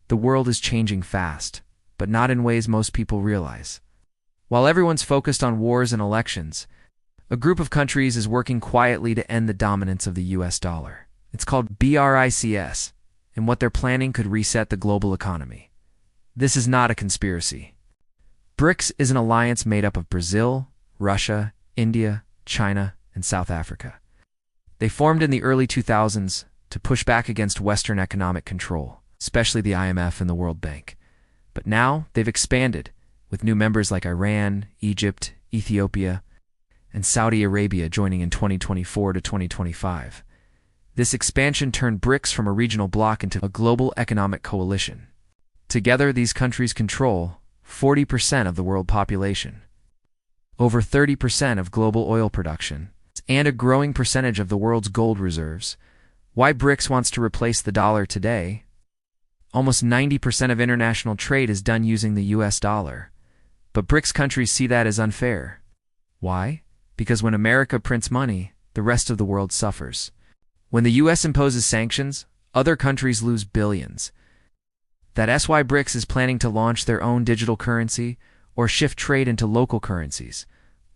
The world is changing fast, but not in ways most people realize. While everyone's focused on wars and elections, a group of countries is working quietly to end the dominance of the US dollar. It's called BRICS, and what they're planning could reset the global economy. This is not a conspiracy. BRICS is an alliance made up of Brazil, Russia, India, China, and South Africa. They formed in the early 2000s to push back against Western economic control, especially the IMF and the World Bank. But now they've expanded, with new members like Iran, Egypt, Ethiopia, and Saudi Arabia joining in 2024 to 2025. This expansion turned BRICS from a regional bloc into a global economic coalition. Together, these countries control 40% of the world population, over 30% of global oil production, and a growing percentage of the world's gold reserves. Why BRICS wants to replace the dollar today? Almost 90% of international trade is done using the US dollar. But BRICS countries see that as unfair. Why? Because when America prints money, the rest of the world suffers. When the US imposes sanctions, other countries lose billions. That's why BRICS is planning to launch their own digital currency or shift trade into local currencies,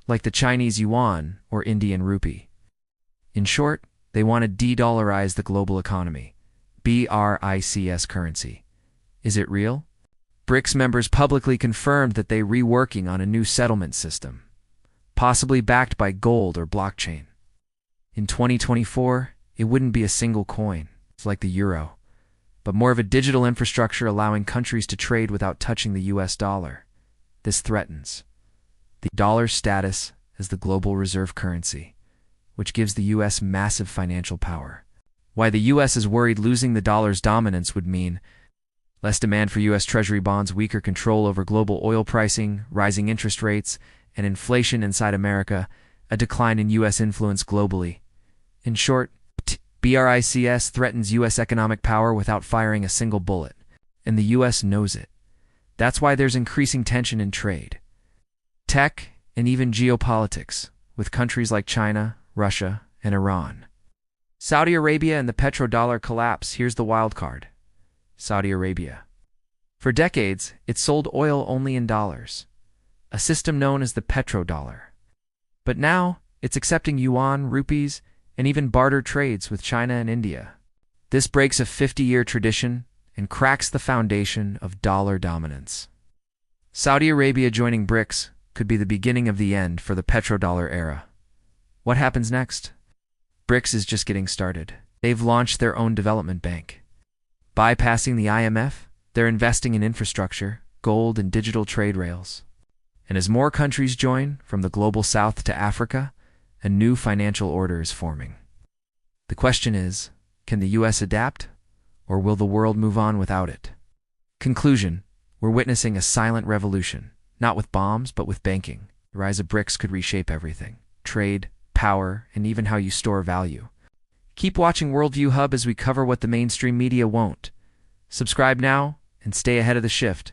like the Chinese yuan or Indian rupee. In short, they want to de-dollarize the global economy. BRICS currency. Is it real? BRICS members publicly confirmed that they're reworking on a new settlement system, possibly backed by gold or blockchain. In 2024, it wouldn't be a single coin, like the euro, but more of a digital infrastructure allowing countries to trade without touching the US dollar. This threatens the dollar's status as the global reserve currency, which gives the US massive financial power. Why the US is worried losing the dollar's dominance would mean less demand for US Treasury bonds, weaker control over global oil pricing, rising interest rates, and inflation inside America, a decline in US influence globally. In short, BRICS threatens US economic power without firing a single bullet, and the US knows it. That's why there's increasing tension in trade, tech, and even geopolitics, with countries like China, Russia, and Iran. Saudi Arabia and the Petrodollar collapse. Here's the wild card. Saudi Arabia. For decades, it sold oil only in dollars, a system known as the Petrodollar. But now, it's accepting yuan, rupees, and even barter trades with China and India. This breaks a 50-year tradition and cracks the foundation of dollar dominance. Saudi Arabia joining BRICS could be the beginning of the end for the Petrodollar era. What happens next? BRICS is just getting started. They've launched their own development bank. Bypassing the IMF, they're investing in infrastructure, gold, and digital trade rails. And as more countries join, from the global south to Africa, a new financial order is forming. The question is, can the US adapt, or will the world move on without it? Conclusion, we're witnessing a silent revolution, not with bombs, but with banking. The rise of BRICS could reshape everything: trade, power, and even how you store value. Keep watching WorldView Hub as we cover what the mainstream media won't. Subscribe now and stay ahead of the shift.